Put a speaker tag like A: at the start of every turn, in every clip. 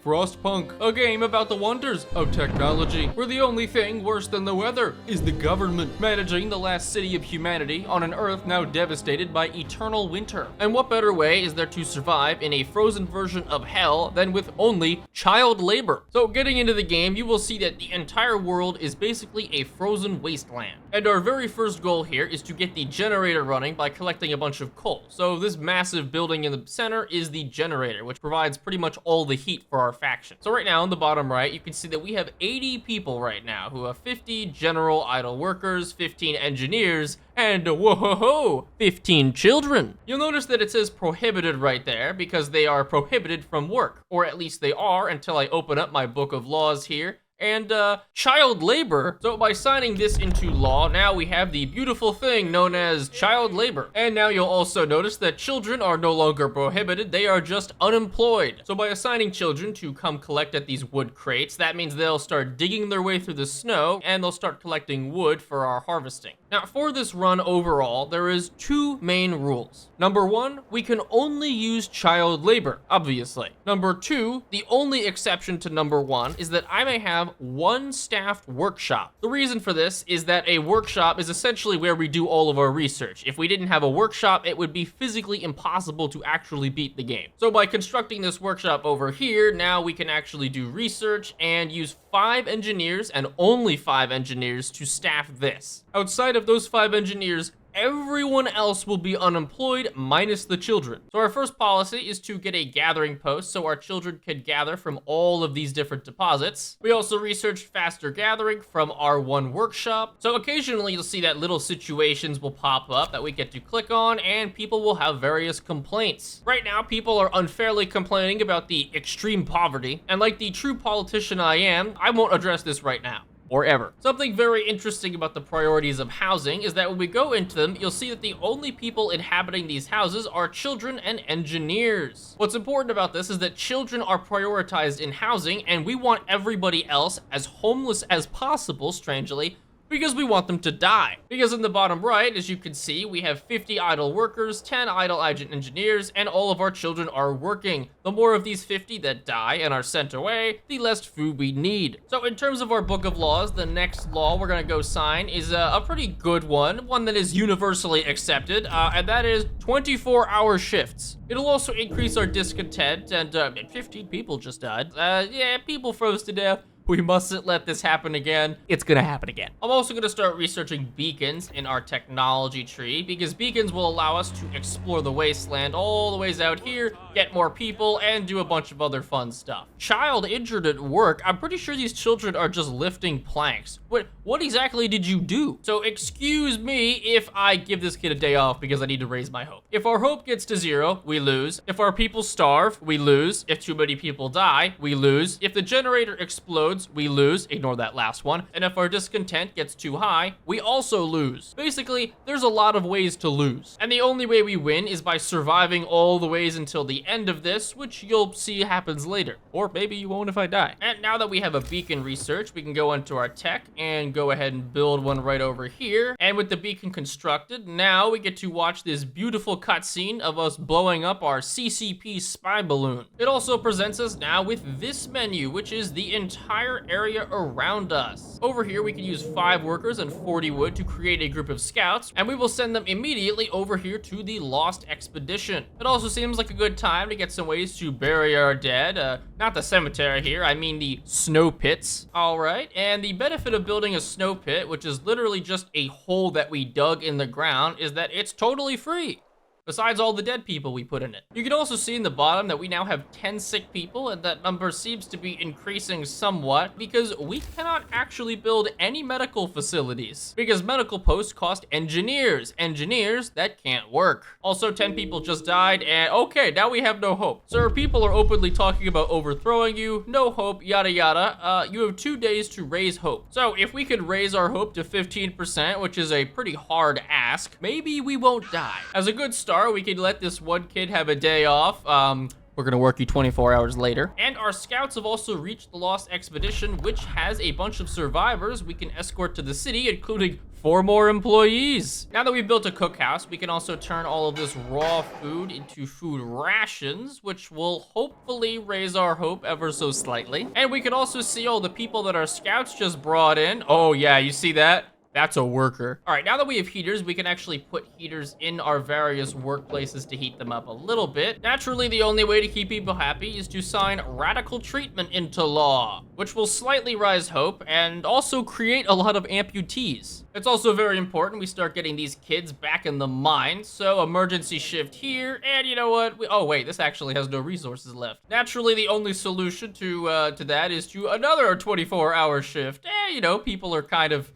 A: Frostpunk, a game about the wonders of technology, where the only thing worse than the weather is the government managing the last city of humanity on an Earth now devastated by eternal winter. And what better way is there to survive in a frozen version of hell than with only child labor? So getting into the game, you will see that the entire world is basically a frozen wasteland. And our very first goal here is to get the generator running by collecting a bunch of coal. So this massive building in the center is the generator, which provides pretty much all the heat for our faction. So right now on the bottom right, you can see that we have 80 people right now who have 50 general idle workers, 15 engineers, and whoa, 15 children. You'll notice that it says prohibited right there because they are prohibited from work, or at least they are until I open up my book of laws here. And child labor. So by signing this into law, now we have the beautiful thing known as child labor. And now you'll also notice that children are no longer prohibited, they are just unemployed. So by assigning children to come collect at these wood crates, that means they'll start digging their way through the snow and they'll start collecting wood for our harvesting. Now for this run overall, there is two main rules. Number one, we can only use child labor, obviously. Number two, the only exception to number one is that I may have one staffed workshop. The reason for this is that a workshop is essentially where we do all of our research. If we didn't have a workshop, it would be physically impossible to actually beat the game. So by constructing this workshop over here, now we can actually do research and use 5 engineers and only 5 engineers to staff this. Outside of those 5 engineers, everyone else will be unemployed minus the children. So our first policy is to get a gathering post so our children can gather from all of these different deposits. We also researched faster gathering from our one workshop. So occasionally you'll see that little situations will pop up that we get to click on and people will have various complaints. Right now, people are unfairly complaining about the extreme poverty. And like the true politician I am, I won't address this right now. Or ever. Something very interesting about the priorities of housing is that when we go into them, you'll see that the only people inhabiting these houses are children and engineers. What's important about this is that children are prioritized in housing and we want everybody else as homeless as possible, strangely, because we want them to die. Because in the bottom right, as you can see, we have 50 idle workers, 10 idle agent engineers, and all of our children are working. The more of these 50 that die and are sent away, the less food we need. So in terms of our book of laws, the next law we're gonna go sign is a pretty good one that is universally accepted, and that is 24-hour shifts. It'll also increase our discontent, and 15 people just died. Yeah, people froze to death. We mustn't let this happen again. It's gonna happen again. I'm also gonna start researching beacons in our technology tree because beacons will allow us to explore the wasteland all the ways out here, get more people, and do a bunch of other fun stuff. Child injured at work. I'm pretty sure these children are just lifting planks. What exactly did you do? So excuse me if I give this kid a day off because I need to raise my hope. If our hope gets to 0, we lose. If our people starve, we lose. If too many people die, we lose. If the generator explodes, we lose. Ignore that last one. And if our discontent gets too high, we also lose. Basically, there's a lot of ways to lose. And the only way we win is by surviving all the ways until the end of this, which you'll see happens later. Or maybe you won't if I die. And now that we have a beacon research, we can go into our tech and go ahead and build one right over here. And with the beacon constructed, now we get to watch this beautiful cutscene of us blowing up our CCP spy balloon. It also presents us now with this menu, which is the entire area around us. Over here, we can use 5 workers and 40 wood to create a group of scouts, and we will send them immediately over here to the Lost Expedition. It also seems like a good time to get some ways to bury our dead. Not the cemetery here, I mean the snow pits. All right, and the benefit of building a snow pit, which is literally just a hole that we dug in the ground, is that it's totally free. Besides all the dead people we put in it. You can also see in the bottom that we now have 10 sick people, and that number seems to be increasing somewhat because we cannot actually build any medical facilities because medical posts cost engineers. Engineers that can't work. Also, 10 people just died, and okay, now we have no hope. Sir, people are openly talking about overthrowing you, no hope, yada yada. You have 2 days to raise hope. So if we could raise our hope to 15%, which is a pretty hard ask, maybe we won't die. As a good start, we could let this one kid have a day off. We're gonna work you 24 hours later. And our scouts have also reached the Lost Expedition, which has a bunch of survivors we can escort to the city, including 4 more employees. Now that we've built a cookhouse, we can also turn all of this raw food into food rations, which will hopefully raise our hope ever so slightly. And we can also see all the people that our scouts just brought in. Oh yeah, you see that? That's a worker. All right, now that we have heaters, we can actually put heaters in our various workplaces to heat them up a little bit. Naturally, the only way to keep people happy is to sign radical treatment into law, which will slightly rise hope and also create a lot of amputees. It's also very important we start getting these kids back in the mines, so emergency shift here, and you know what? Oh wait, this actually has no resources left. Naturally, the only solution to that is to another 24-hour shift. You know, people are kind of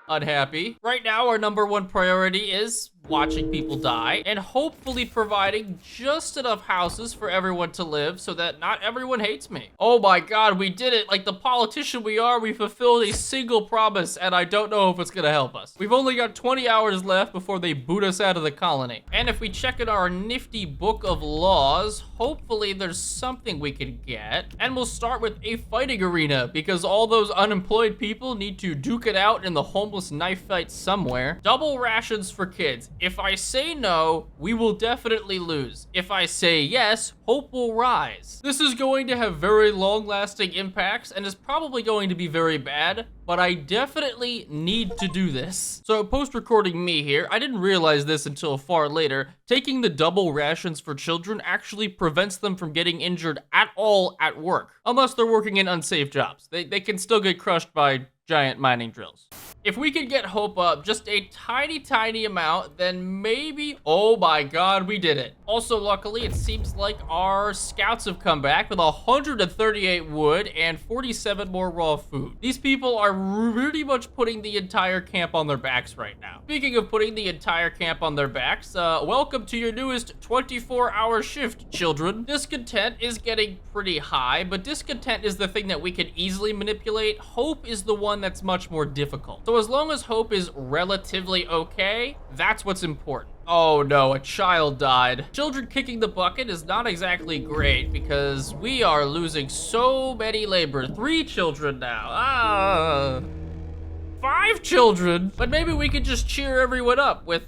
A: unhappy. Right now, our #1 priority is watching people die and hopefully providing just enough houses for everyone to live so that not everyone hates me. Oh my God, we did it. Like the politician we are, we fulfilled a single promise, and I don't know if it's gonna help us. We've only got 20 hours left before they boot us out of the colony. And if we check in our nifty book of laws, hopefully there's something we can get. And we'll start with a fighting arena because all those unemployed people need to duke it out in the homeless knife fight somewhere. Double rations for kids. If I say no, we will definitely lose. If I say yes, hope will rise. This is going to have very long-lasting impacts and is probably going to be very bad, but I definitely need to do this. So post-recording me here, I didn't realize this until far later. Taking the double rations for children actually prevents them from getting injured at all at work, unless they're working in unsafe jobs. They can still get crushed by giant mining drills. If we could get hope up just a tiny amount, then maybe, oh my God, we did it. Also, luckily, it seems like our scouts have come back with 138 wood and 47 more raw food. These people are really much putting the entire camp on their backs right now. Speaking of putting the entire camp on their backs, welcome to your newest 24-hour shift, children. Discontent is getting pretty high, but discontent is the thing that we can easily manipulate. Hope is the one that's much more difficult. So as long as hope is relatively okay, that's what's important. Oh no, a child died. Children kicking the bucket is not exactly great because we are losing so many labor. 3 children now. 5 children, but maybe we could just cheer everyone up with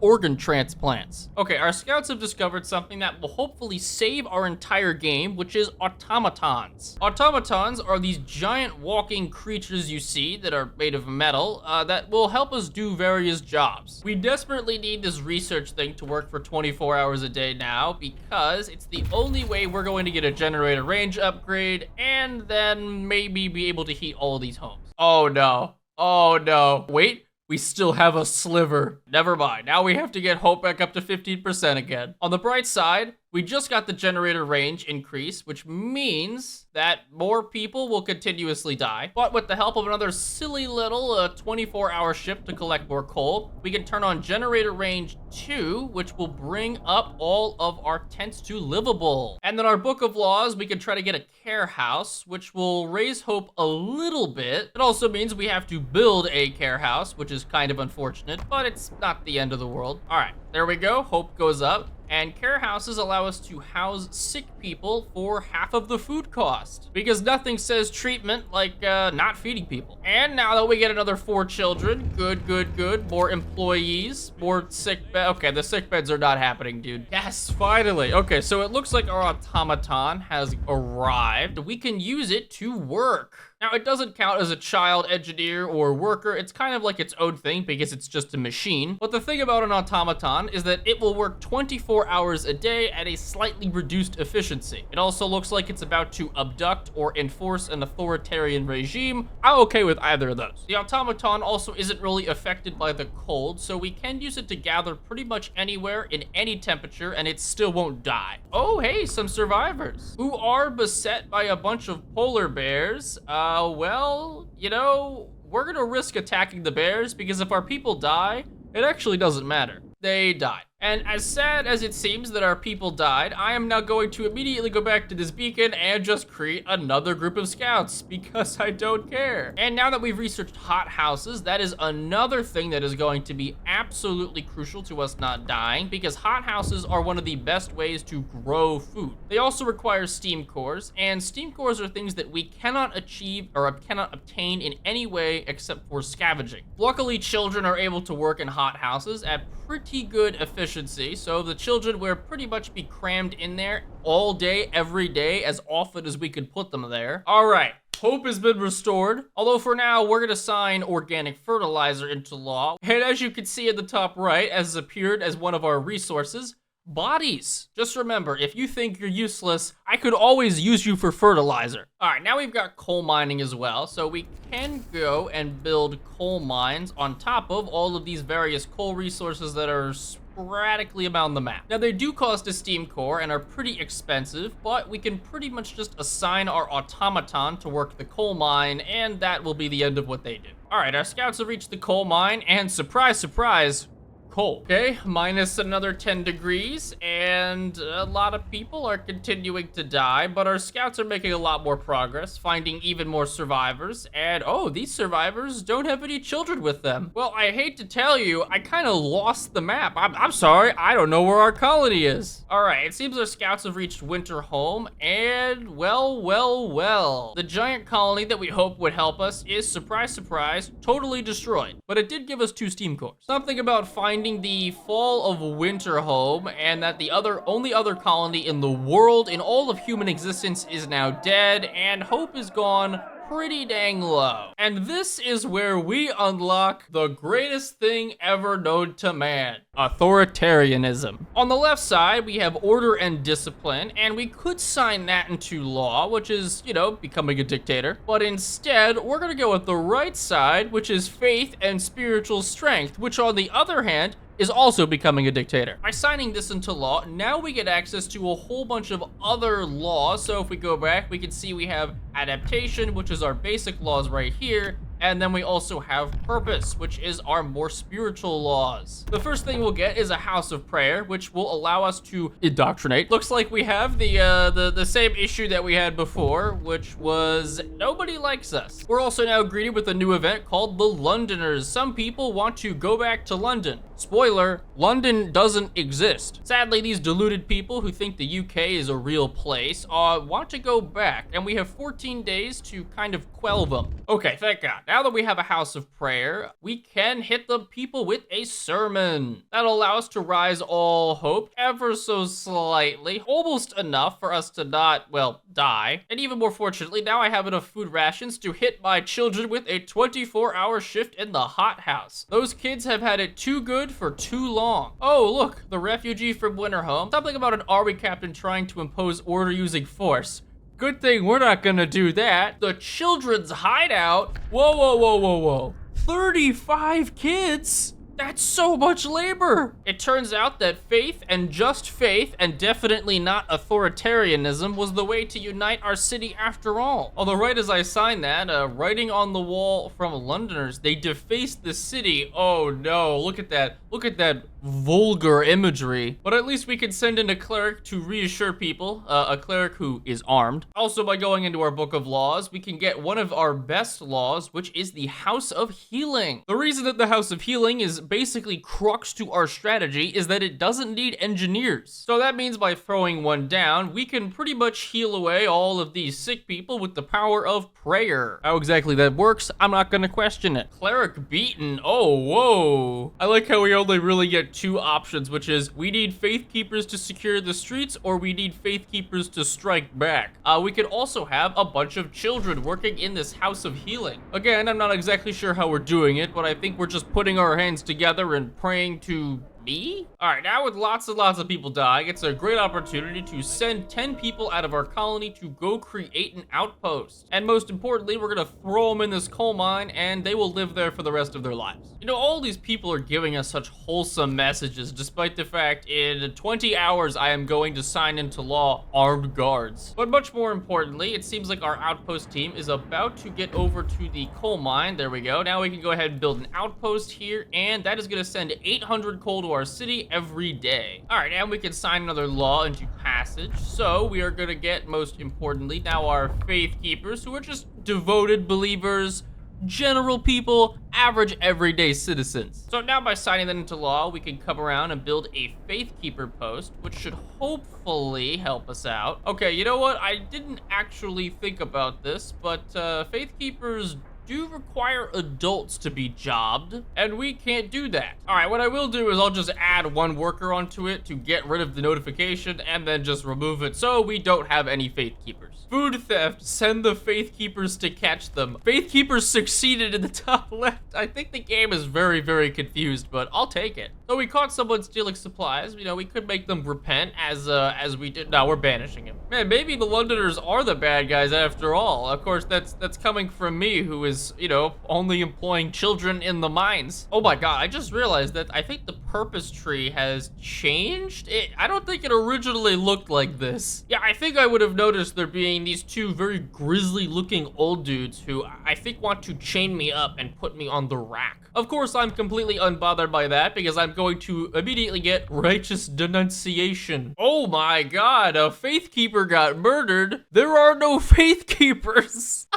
A: organ transplants. Okay, our scouts have discovered something that will hopefully save our entire game, which is automatons. Automatons are these giant walking creatures you see that are made of metal that will help us do various jobs. We desperately need this research thing to work for 24 hours a day now because it's the only way we're going to get a generator range upgrade and then maybe be able to heat all of these homes. Oh no. Oh no, wait, we still have a sliver. Never mind, now we have to get hope back up to 15% again. On the bright side, we just got the generator range increase, which means that more people will continuously die. But with the help of another silly little 24-hour shift to collect more coal, we can turn on generator range 2, which will bring up all of our tents to livable. And then our book of laws, we can try to get a care house, which will raise hope a little bit. It also means we have to build a care house, which is kind of unfortunate, but it's not the end of the world. All right, there we go, hope goes up. And care houses allow us to house sick people for half of the food cost. Because nothing says treatment like not feeding people. And now that we get another 4 children, good. More employees, more sick beds. Okay, the sick beds are not happening, dude. Yes, finally. Okay, so it looks like our automaton has arrived. We can use it to work. Now, it doesn't count as a child engineer or worker. It's kind of like its own thing because it's just a machine. But the thing about an automaton is that it will work 24 hours a day at a slightly reduced efficiency. It also looks like it's about to abduct or enforce an authoritarian regime. I'm okay with either of those. The automaton also isn't really affected by the cold, so we can use it to gather pretty much anywhere in any temperature and it still won't die. Oh, hey, some survivors who are beset by a bunch of polar bears. Well, you know, we're gonna risk attacking the bears because if our people die, it actually doesn't matter. They died. And as sad as it seems that our people died, I am now going to immediately go back to this beacon and just create another group of scouts because I don't care. And now that we've researched hothouses, that is another thing that is going to be absolutely crucial to us not dying, because hothouses are one of the best ways to grow food. They also require steam cores, and steam cores are things that we cannot achieve or cannot obtain in any way except for scavenging. Luckily, children are able to work in hothouses at pretty good efficiency, so the children will pretty much be crammed in there all day, every day, as often as we could put them there. All right. Hope has been restored, although for now, we're gonna sign organic fertilizer into law. And as you can see at the top right, as appeared as one of our resources, bodies. Just remember, if you think you're useless, I could always use you for fertilizer. All right, now we've got coal mining as well, so we can go and build coal mines on top of all of these various coal resources that are sporadically about the map. Now, they do cost a steam core and are pretty expensive, but we can pretty much just assign our automaton to work the coal mine, and that will be the end of what they do. All right, our scouts have reached the coal mine, and surprise, surprise, coal. Okay, minus another 10 degrees, and a lot of people are continuing to die, but our scouts are making a lot more progress, finding even more survivors, and oh, these survivors don't have any children with them. Well, I hate to tell you, I kind of lost the map. I'm sorry, I don't know where our colony is. All right, it seems our scouts have reached winter home, and well. The giant colony that we hope would help us is, surprise, surprise, totally destroyed, but it did give us 2 steam cores. Something about finding the fall of winter home, and that the only other colony in the world in all of human existence is now dead, and hope is gone pretty dang low. And this is where we unlock the greatest thing ever known to man: authoritarianism. On the left side, we have order and discipline, and we could sign that into law, which is, you know, becoming a dictator. But instead, we're gonna go with the right side, which is faith and spiritual strength, which on the other hand, is also becoming a dictator. By signing this into law, now we get access to a whole bunch of other laws. So if we go back, we can see we have adaptation, which is our basic laws right here. And then we also have purpose, which is our more spiritual laws. The first thing we'll get is a house of prayer, which will allow us to indoctrinate. Looks like we have the same issue that we had before, which was nobody likes us. We're also now greeted with a new event called the Londoners. Some people want to go back to London. Spoiler, London doesn't exist. Sadly, these deluded people who think the UK is a real place want to go back, and we have 14 days to kind of quell them. Okay, thank God. Now that we have a house of prayer, we can hit the people with a sermon. That'll allow us to rise all hope ever so slightly, almost enough for us to not, well, die. And even more fortunately, now I have enough food rations to hit my children with a 24-hour shift in the hothouse. Those kids have had it too good for too long. Oh, look, the refugee from Winterhome. Something about an army captain trying to impose order using force. Good thing we're not gonna do that. The children's hideout? Whoa. 35 kids? That's so much labor. It turns out that faith and just faith, and definitely not authoritarianism, was the way to unite our city after all. Although right as I signed that, writing on the wall from Londoners, they defaced the city. Oh no, look at that. Look at that vulgar imagery. But at least we can send in a cleric to reassure people, a cleric who is armed. Also, by going into our book of laws, we can get one of our best laws, which is the House of Healing. The reason that the House of Healing is basically crux to our strategy is that it doesn't need engineers. So that means by throwing one down, we can pretty much heal away all of these sick people with the power of prayer. How exactly that works, I'm not gonna question it. Cleric beaten, oh, whoa. I like how we only really get 2 options, which is we need faith keepers to secure the streets, or we need faith keepers to strike back. We could also have a bunch of children working in this House of Healing. Again, I'm not exactly sure how we're doing it, but I think we're just putting our hands together and praying to me? All right, now with lots and lots of people dying, it's a great opportunity to send 10 people out of our colony to go create an outpost. And most importantly, we're gonna throw them in this coal mine and they will live there for the rest of their lives. You know, all these people are giving us such wholesome messages, despite the fact in 20 hours I am going to sign into law armed guards. But much more importantly, it seems like our outpost team is about to get over to the coal mine. There we go. Now we can go ahead and build an outpost here, and that is gonna send 800 cold to our city every day. All right, and we can sign another law into passage. So we are gonna get, most importantly, now our faith keepers, who are just devoted believers, general people, average everyday citizens. So now by signing that into law, we can come around and build a faith keeper post, which should hopefully help us out. Okay, you know what? I didn't actually think about this, but faith keepers do require adults to be jobbed, and we can't do that. All right, what I will do is I'll just add one worker onto it to get rid of the notification and then just remove it so we don't have any faith keepers. Food theft, send the faith keepers to catch them. Faith keepers succeeded in the top left. I think the game is very, very confused, but I'll take it. So we caught someone stealing supplies. You know, we could make them repent as we did. No, we're banishing him. Man, maybe the Londoners are the bad guys after all. Of course, that's coming from me, who is, you know, only employing children in the mines. Oh my God, I just realized that I think the purpose tree has changed. I don't think it originally looked like this. Yeah, I think I would have noticed there being these two very grisly looking old dudes who I think want to chain me up and put me on the rack. Of course, I'm completely unbothered by that because I'm going to immediately get righteous denunciation. Oh my God, a faith keeper got murdered. There are no faith keepers.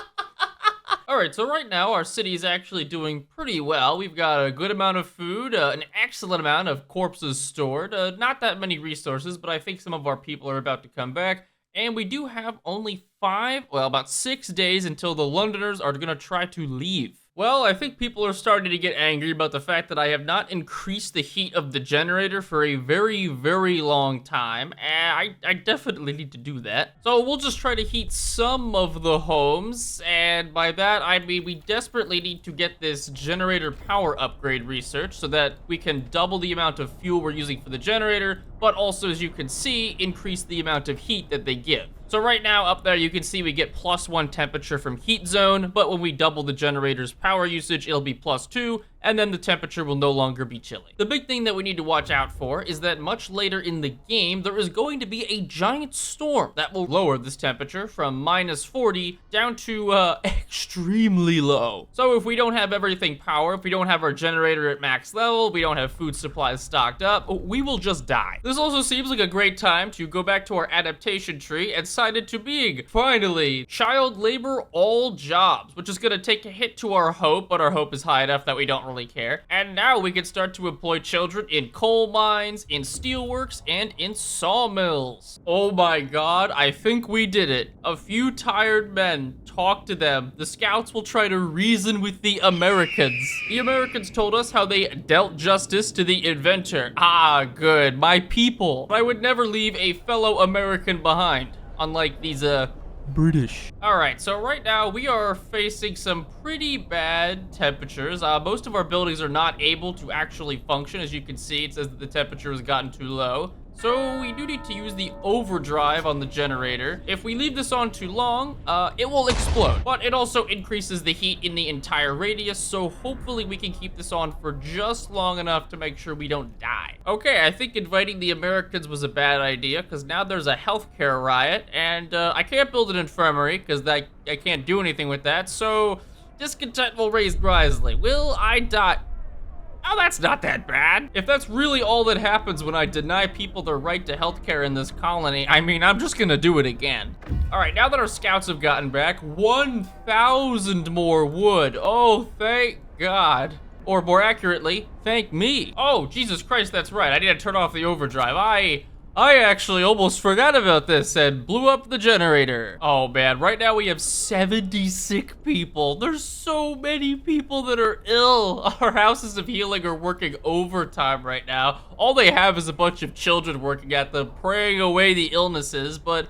A: All right, so right now our city is actually doing pretty well. We've got a good amount of food, an excellent amount of corpses stored, not that many resources, but I think some of our people are about to come back. And we do have only about 6 days until the Londoners are gonna try to leave. Well, I think people are starting to get angry about the fact that I have not increased the heat of the generator for a very, very long time. And I definitely need to do that. So we'll just try to heat some of the homes. And by that, I mean we desperately need to get this generator power upgrade research so that we can double the amount of fuel we're using for the generator, but also, as you can see, increase the amount of heat that they give. So right now up there you can see we get +1 temperature from heat zone, but when we double the generator's power usage, it'll be +2, and then the temperature will no longer be chilly. The big thing that we need to watch out for is that much later in the game, there is going to be a giant storm that will lower this temperature from -40 down to extremely low. So if we don't have everything power, if we don't have our generator at max level, we don't have food supplies stocked up, we will just die. This also seems like a great time to go back to our adaptation tree and sign it to being, finally, child labor all jobs, which is gonna take a hit to our hope, but our hope is high enough that we don't really care. And now we can start to employ children in coal mines, in steelworks, and in sawmills. Oh my God, I think we did it. A few tired men, talk to them. The scouts will try to reason with the Americans. The Americans told us how they dealt justice to the inventor. Ah, good, my people. I would never leave a fellow American behind, unlike these, British. All right, so right now we are facing some pretty bad temperatures. Most of our buildings are not able to actually function. As you can see, it says that the temperature has gotten too low. So we do need to use the overdrive on the generator. If we leave this on too long, it will explode. But it also increases the heat in the entire radius, so hopefully we can keep this on for just long enough to make sure we don't die. Okay, I think inviting the Americans was a bad idea, because now there's a healthcare riot, and I can't build an infirmary, because I can't do anything with that, so discontent will raise wisely. Will I die? Oh, that's not that bad. If that's really all that happens when I deny people their right to healthcare in this colony, I mean, I'm just gonna do it again. All right, now that our scouts have gotten back, 1,000 more wood. Oh, thank God. Or more accurately, thank me. Oh, Jesus Christ, that's right. I need to turn off the overdrive. I actually almost forgot about this and blew up the generator. Oh man, right now we have 70 sick people. There's so many people that are ill. Our houses of healing are working overtime right now. All they have is a bunch of children working at them, praying away the illnesses, but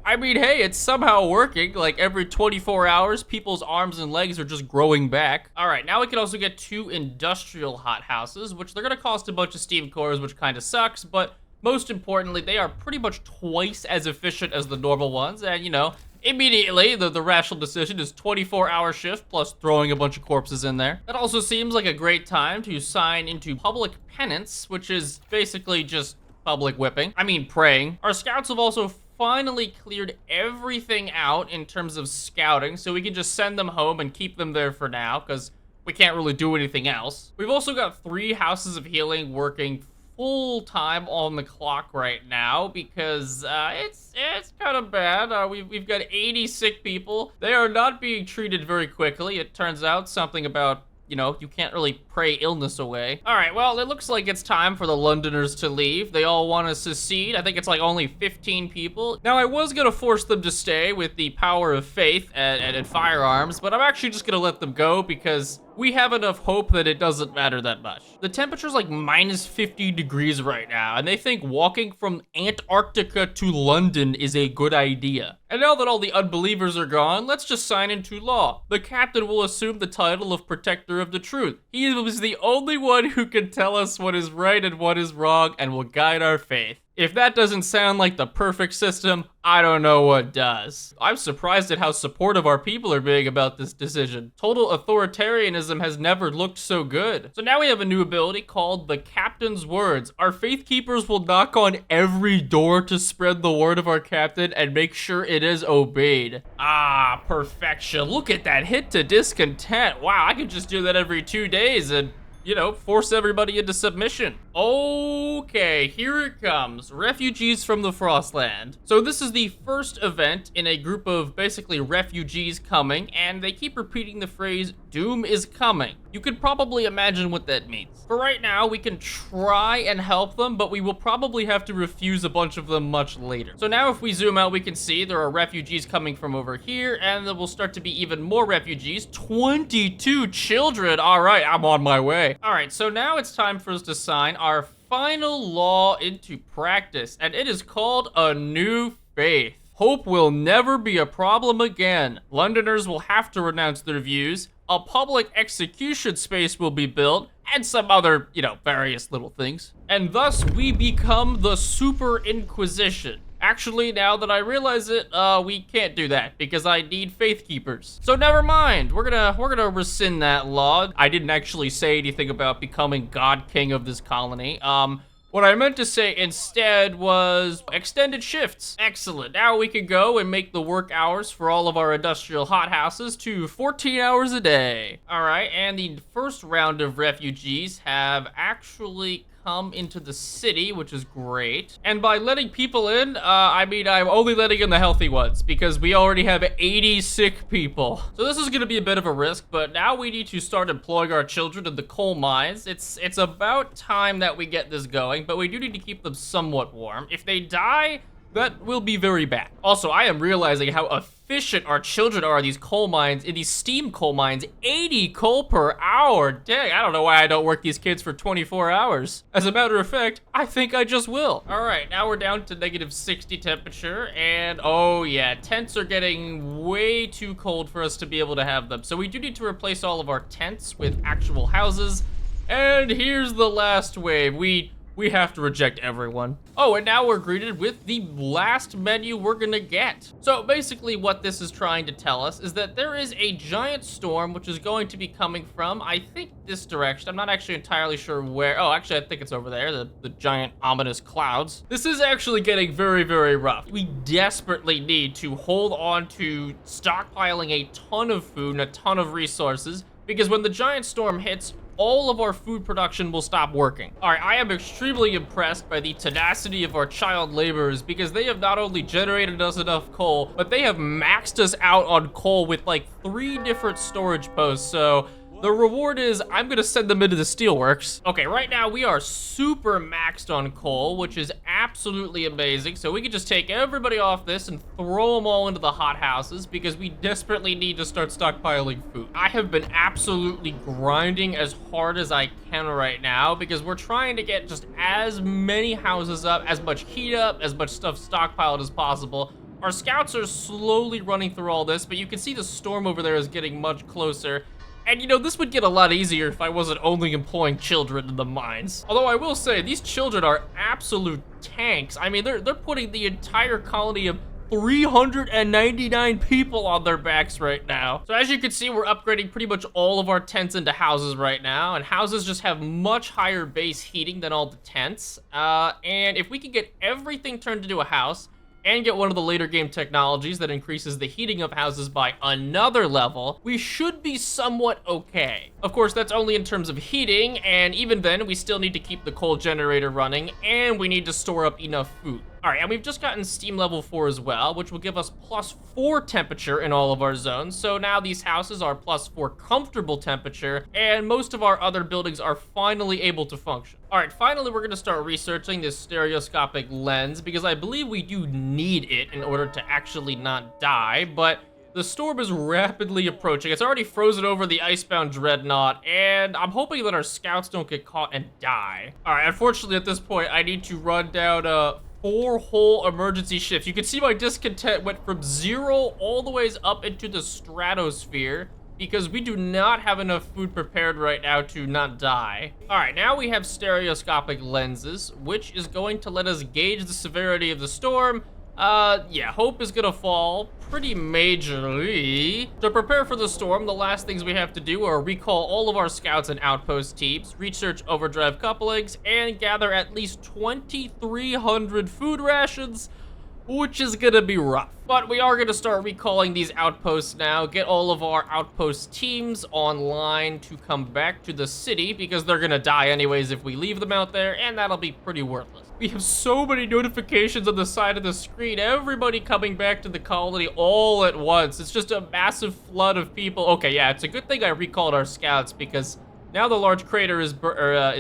A: I mean, hey, it's somehow working. Like every 24 hours, people's arms and legs are just growing back. All right, now we can also get 2 industrial hothouses, which they're gonna cost a bunch of steam cores, which kind of sucks, but most importantly, they are pretty much twice as efficient as the normal ones, and you know, immediately the rational decision is 24-hour shift plus throwing a bunch of corpses in there. That also seems like a great time to sign into public penance, which is basically just public whipping. I mean, praying. Our scouts have also finally cleared everything out in terms of scouting, so we can just send them home and keep them there for now, because we can't really do anything else. We've also got 3 houses of healing working full time on the clock right now because it's kind of bad. We've got 80 sick people. They are not being treated very quickly. It turns out something about, you know, you can't really pray illness away. All right, well, it looks like it's time for the Londoners to leave. They all want to secede. I think it's like only 15 people. Now, I was gonna force them to stay with the power of faith and firearms, but I'm actually just gonna let them go because we have enough hope that it doesn't matter that much. The temperature's like minus 50 degrees right now, and they think walking from Antarctica to London is a good idea. And now that all the unbelievers are gone, let's just sign into law. The captain will assume the title of protector of the truth. He is the only one who can tell us what is right and what is wrong and will guide our faith. If that doesn't sound like the perfect system, I don't know what does. I'm surprised at how supportive our people are being about this decision. Total authoritarianism has never looked so good. So now we have a new ability called the Captain's Words. Our faith keepers will knock on every door to spread the word of our captain and make sure it is obeyed. Ah, perfection. Look at that hit to discontent. Wow, I could just do that every 2 days and, you know, force everybody into submission. Okay, here it comes. Refugees from the Frostland. So this is the first event in a group of basically refugees coming, and they keep repeating the phrase, doom is coming. You could probably imagine what that means. For right now, we can try and help them, but we will probably have to refuse a bunch of them much later. So now if we zoom out, we can see there are refugees coming from over here, and there will start to be even more refugees. 22 children. All right, I'm on my way. All right, so now it's time for us to sign our final law into practice, and it is called a new faith. Hope will never be a problem again. Londoners will have to renounce their views. A public execution space will be built, and some other, you know, various little things. And thus we become the Super Inquisition. Actually, now that I realize it, we can't do that because I need faith keepers. So never mind. We're gonna rescind that law. I didn't actually say anything about becoming God King of this colony. What I meant to say instead was extended shifts. Excellent. Now we can go and make the work hours for all of our industrial hothouses to 14 hours a day. All right, and the first round of refugees have actually come into the city, which is great. And by letting people in, I mean I'm only letting in the healthy ones because we already have 80 sick people. So this is gonna be a bit of a risk, but now we need to start employing our children in the coal mines. It's about time that we get this going, but we do need to keep them somewhat warm. If they die, that will be very bad. Also, I am realizing how efficient our children are in these coal mines, in these steam coal mines. 80 coal per hour. Dang, I don't know why I don't work these kids for 24 hours. As a matter of fact, I think I just will. All right, now we're down to -60 temperature, and oh yeah, tents are getting way too cold for us to be able to have them. So we do need to replace all of our tents with actual houses. And here's the last wave. We have to reject everyone. Oh, and now we're greeted with the last menu we're gonna get. So basically what this is trying to tell us is that there is a giant storm which is going to be coming from, I think, this direction. I'm not actually entirely sure where. Oh, actually, I think it's over there, the giant ominous clouds. This is actually getting very, very rough. We desperately need to hold on to stockpiling a ton of food and a ton of resources because when the giant storm hits, all of our food production will stop working. All right, I am extremely impressed by the tenacity of our child laborers because they have not only generated us enough coal, but they have maxed us out on coal with like 3 different storage posts. So the reward is I'm gonna send them into the steelworks. Okay, right now we are super maxed on coal, which is absolutely amazing. So we can just take everybody off this and throw them all into the hothouses because we desperately need to start stockpiling food. I have been absolutely grinding as hard as I can right now because we're trying to get just as many houses up, as much heat up, as much stuff stockpiled as possible. Our scouts are slowly running through all this, but you can see the storm over there is getting much closer. And you know, this would get a lot easier if I wasn't only employing children in the mines. Although I will say, these children are absolute tanks. I mean, they're putting the entire colony of 399 people on their backs right now. So as you can see, we're upgrading pretty much all of our tents into houses right now, and houses just have much higher base heating than all the tents. And if we can get everything turned into a house, and get one of the later game technologies that increases the heating of houses by another level, we should be somewhat okay. Of course, that's only in terms of heating, and even then, we still need to keep the coal generator running, and we need to store up enough food. All right, and we've just gotten steam level 4 as well, which will give us +4 temperature in all of our zones. So now these houses are +4 comfortable temperature, and most of our other buildings are finally able to function. All right, finally, we're gonna start researching this stereoscopic lens because I believe we do need it in order to actually not die, but the storm is rapidly approaching. It's already frozen over the icebound dreadnought, and I'm hoping that our scouts don't get caught and die. All right, unfortunately, at this point, I need to run down 4 whole emergency shifts. You can see my discontent went from 0 all the ways up into the stratosphere because we do not have enough food prepared right now to not die. All right, now we have stereoscopic lenses, which is going to let us gauge the severity of the storm. Yeah, hope is gonna fall pretty majorly. To prepare for the storm, the last things we have to do are recall all of our scouts and outpost teams, research overdrive couplings, and gather at least 2,300 food rations, which is gonna be rough. But we are gonna start recalling these outposts now, get all of our outpost teams online to come back to the city because they're gonna die anyways if we leave them out there, and that'll be pretty worthless. We have so many notifications on the side of the screen, everybody coming back to the colony all at once. It's just a massive flood of people. Okay, yeah, it's a good thing I recalled our scouts because now the large crater is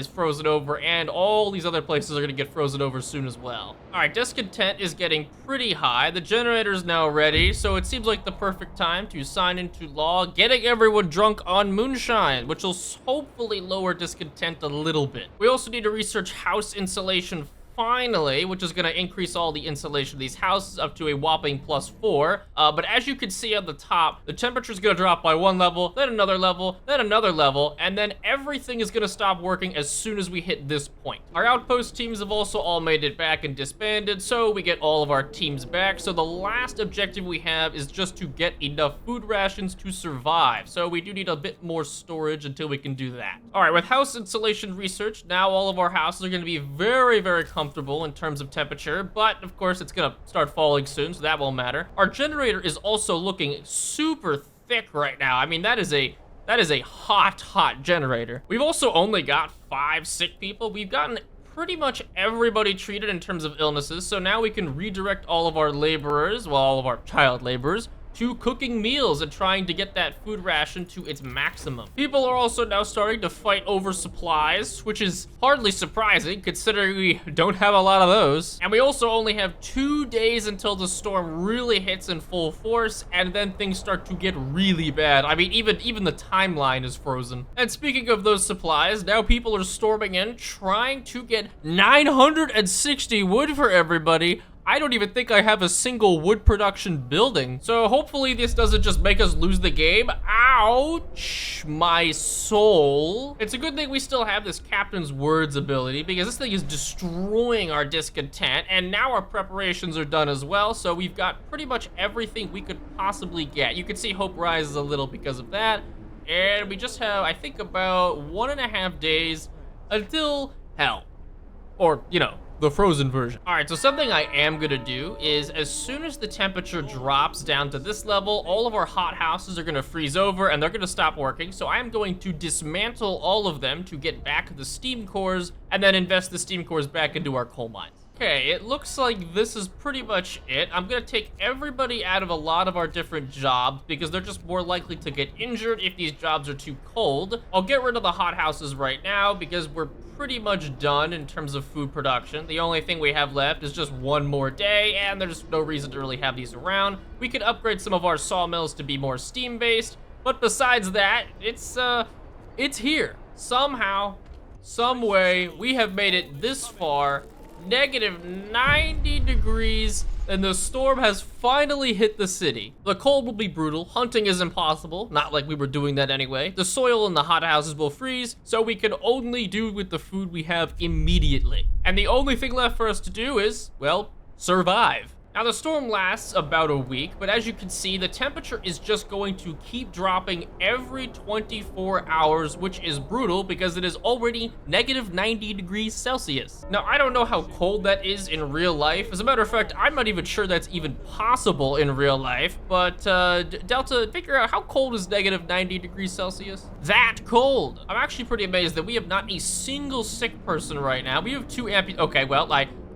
A: frozen over, and all these other places are gonna get frozen over soon as well. All right, discontent is getting pretty high. The generator is now ready, so it seems like the perfect time to sign into law, getting everyone drunk on moonshine, which will hopefully lower discontent a little bit. We also need to research house insulation finally, which is gonna increase all the insulation of these houses up to a whopping +4. But as you can see on the top, the temperature is gonna drop by 1 level, then another level, then another level, and then everything is gonna stop working as soon as we hit this point. Our outpost teams have also all made it back and disbanded, so we get all of our teams back. So the last objective we have is just to get enough food rations to survive. So we do need a bit more storage until we can do that. All right, with house insulation research, now all of our houses are gonna be very, very comfortable in terms of temperature, but of course it's gonna start falling soon, so that won't matter. Our generator is also looking super thick right now. I mean, that is a hot generator. We've also only got 5 sick people. We've gotten pretty much everybody treated in terms of illnesses, so now we can redirect all of our laborers, well, all of our child laborers, to cooking meals and trying to get that food ration to its maximum. People are also now starting to fight over supplies, which is hardly surprising considering we don't have a lot of those. And we also only have 2 days until the storm really hits in full force, and then things start to get really bad. I mean, even the timeline is frozen. And speaking of those supplies, now people are storming in, trying to get 960 wood for everybody. I don't even think I have a single wood production building. So hopefully this doesn't just make us lose the game. Ouch, my soul. It's a good thing we still have this Captain's Words ability because this thing is destroying our discontent, and now our preparations are done as well. So we've got pretty much everything we could possibly get. You can see hope rises a little because of that. And we just have, I think, about 1.5 days until hell. Or, you know, the frozen version. All right, so something I am gonna do is as soon as the temperature drops down to this level, all of our hot houses are gonna freeze over and they're gonna stop working. So I'm going to dismantle all of them to get back the steam cores and then invest the steam cores back into our coal mines. Okay, it looks like this is pretty much it. I'm gonna take everybody out of a lot of our different jobs because they're just more likely to get injured if these jobs are too cold. I'll get rid of the hot houses right now because we're pretty much done in terms of food production. The only thing we have left is just 1 more day, and there's no reason to really have these around. We could upgrade some of our sawmills to be more steam-based, but besides that, it's here. Somehow, some way, we have made it this far. -90 degrees, and the storm has finally hit the city. The cold will be brutal, hunting is impossible, not like we were doing that anyway. The soil in the hot houses will freeze, so we can only do with the food we have immediately. And the only thing left for us to do is, well, survive. Now, the storm lasts about a week, but as you can see, the temperature is just going to keep dropping every 24 hours, which is brutal because it is already negative 90 degrees Celsius. Now, I don't know how cold that is in real life. As a matter of fact, I'm not even sure that's even possible in real life, but Delta, figure out how cold is negative 90 degrees Celsius? That cold. I'm actually pretty amazed that we have not a single sick person right now. We have 2 okay, well,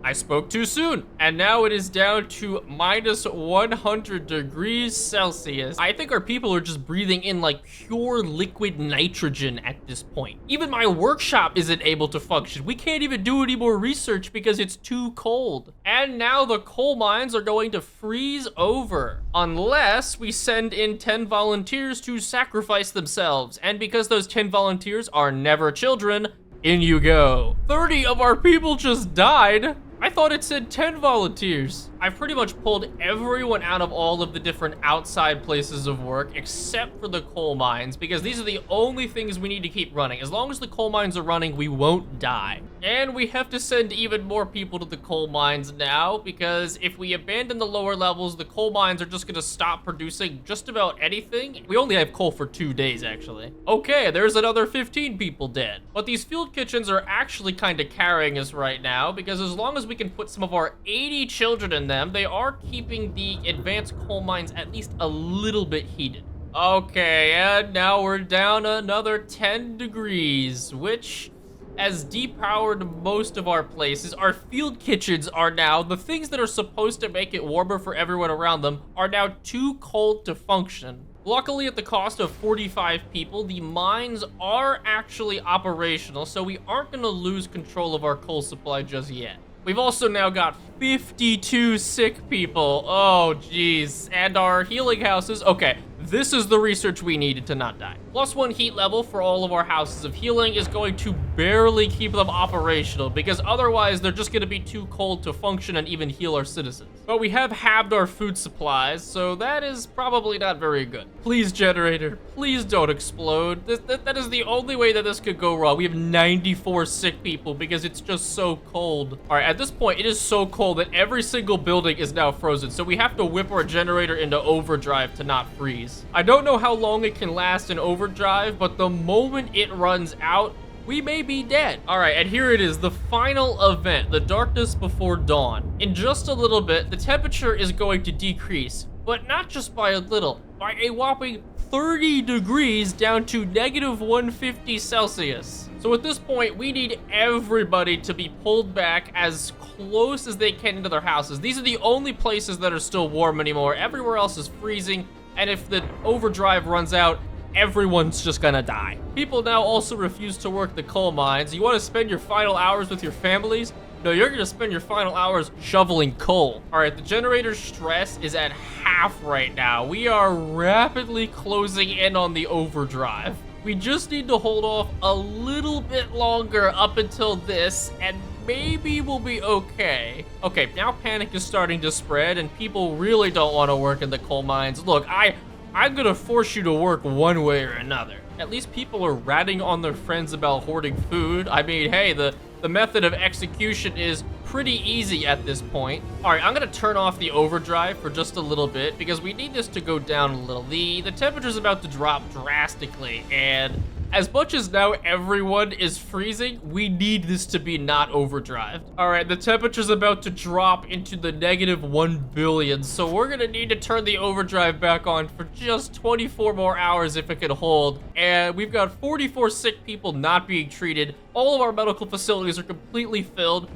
A: I spoke too soon, and now it is down to minus 100 degrees Celsius. I think our people are just breathing in like pure liquid nitrogen at this point. Even my workshop isn't able to function. We can't even do any more research because it's too cold. And now the coal mines are going to freeze over unless we send in 10 volunteers to sacrifice themselves. And because those 10 volunteers are never children, in you go. 30 of our people just died. I thought it said 10 volunteers. I've pretty much pulled everyone out of all of the different outside places of work except for the coal mines because these are the only things we need to keep running. As long as the coal mines are running, we won't die. And we have to send even more people to the coal mines now because if we abandon the lower levels, the coal mines are just gonna stop producing just about anything. We only have coal for 2 days, actually. Okay, there's another 15 people dead. But these field kitchens are actually kind of carrying us right now because as long as we can put some of our 80 children in them, they are keeping the advanced coal mines at least a little bit heated. Okay, and now we're down another 10 degrees, which has depowered most of our places. Our field kitchens are now, the things that are supposed to make it warmer for everyone around them, are now too cold to function. Luckily, at the cost of 45 people, the mines are actually operational, so we aren't gonna lose control of our coal supply just yet. We've also now got 52 sick people. Oh, geez. And our healing houses. Okay, this is the research we needed to not die. +1 heat level for all of our houses of healing is going to barely keep them operational because otherwise they're just gonna be too cold to function and even heal our citizens. But we have halved our food supplies, so that is probably not very good. Please, generator, please don't explode. That is the only way that this could go wrong. We have 94 sick people because it's just so cold. All right, at this point, it is so cold that every single building is now frozen, so we have to whip our generator into overdrive to not freeze. I don't know how long it can last in overdrive, but the moment it runs out, we may be dead. All right, and here it is, the final event, the darkness before dawn. In just a little bit, the temperature is going to decrease, but not just by a little, by a whopping 30 degrees down to negative 150 Celsius. So at this point, we need everybody to be pulled back as close as they can into their houses. These are the only places that are still warm anymore. Everywhere else is freezing, and if the overdrive runs out, everyone's just gonna die. People now also refuse to work the coal mines. You wanna spend your final hours with your families? No, you're gonna spend your final hours shoveling coal. All right, the generator stress is at half right now. We are rapidly closing in on the overdrive. We just need to hold off a little bit longer up until this, and maybe we'll be okay. Okay, now panic is starting to spread, and people really don't want to work in the coal mines. Look, I'm gonna force you to work one way or another. At least people are ratting on their friends about hoarding food. I mean, hey, the method of execution is pretty easy at this point. All right, I'm gonna turn off the overdrive for just a little bit because we need this to go down a little. The temperature's about to drop drastically, and as much as now everyone is freezing, we need this to be not overdrive. All right, the temperature's about to drop into the negative 1 billion, so we're gonna need to turn the overdrive back on for just 24 more hours if it can hold. And we've got 44 sick people not being treated. All of our medical facilities are completely filled.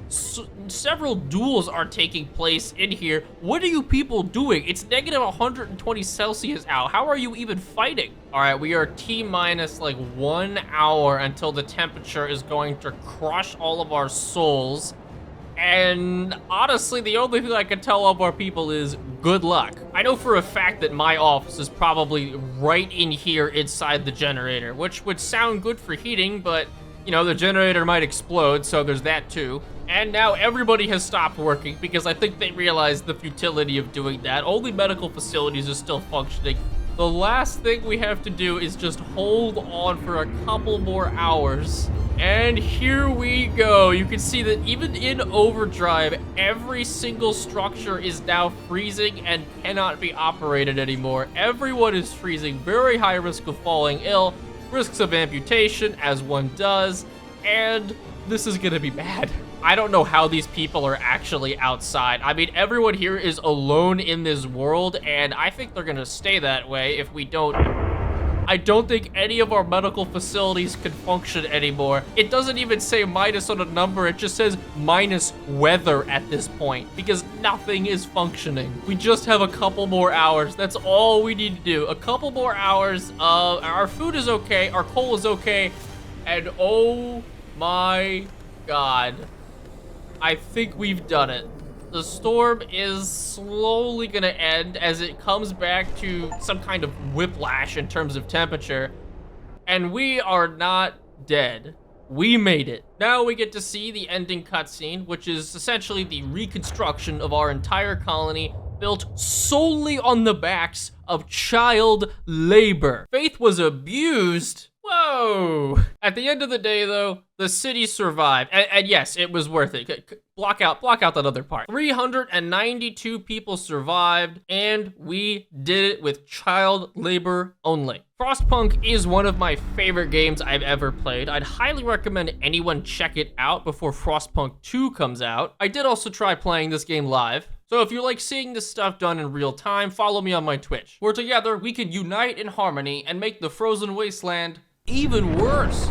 A: Several duels are taking place in here. What are you people doing? It's negative 120 Celsius out. How are you even fighting? All right, we are T-minus like 1 hour until the temperature is going to crush all of our souls. And honestly, the only thing I can tell all of our people is good luck. I know for a fact that my office is probably right in here inside the generator, which would sound good for heating, but you know, the generator might explode, so there's that too. And now everybody has stopped working because I think they realized the futility of doing that. Only medical facilities are still functioning. The last thing we have to do is just hold on for a couple more hours And here we go. You can see that even in overdrive, every single structure is now freezing and cannot be operated anymore. Everyone is freezing, very high risk of falling ill, risks of amputation, as one does, and this is gonna be bad. I don't know how these people are actually outside. I mean, everyone here is alone in this world, and I think they're gonna stay that way if we don't... I don't think any of our medical facilities can function anymore. It doesn't even say minus on a number, it just says minus weather at this point, because nothing is functioning. We just have a couple more hours. That's all we need to do. A couple more hours. Our food is okay, our coal is okay, and oh my God. I think we've done it. The storm is slowly gonna end as it comes back to some kind of whiplash in terms of temperature. And we are not dead. We made it. Now we get to see the ending cutscene, which is essentially the reconstruction of our entire colony built solely on the backs of child labor. Faith was abused. Whoa. At the end of the day, though, the city survived. And yes, it was worth it. Block out that other part. 392 people survived, and we did it with child labor only. Frostpunk is one of my favorite games I've ever played. I'd highly recommend anyone check it out before Frostpunk 2 comes out. I did also try playing this game live. So if you like seeing this stuff done in real time, follow me on my Twitch, where together we can unite in harmony and make the frozen wasteland even worse.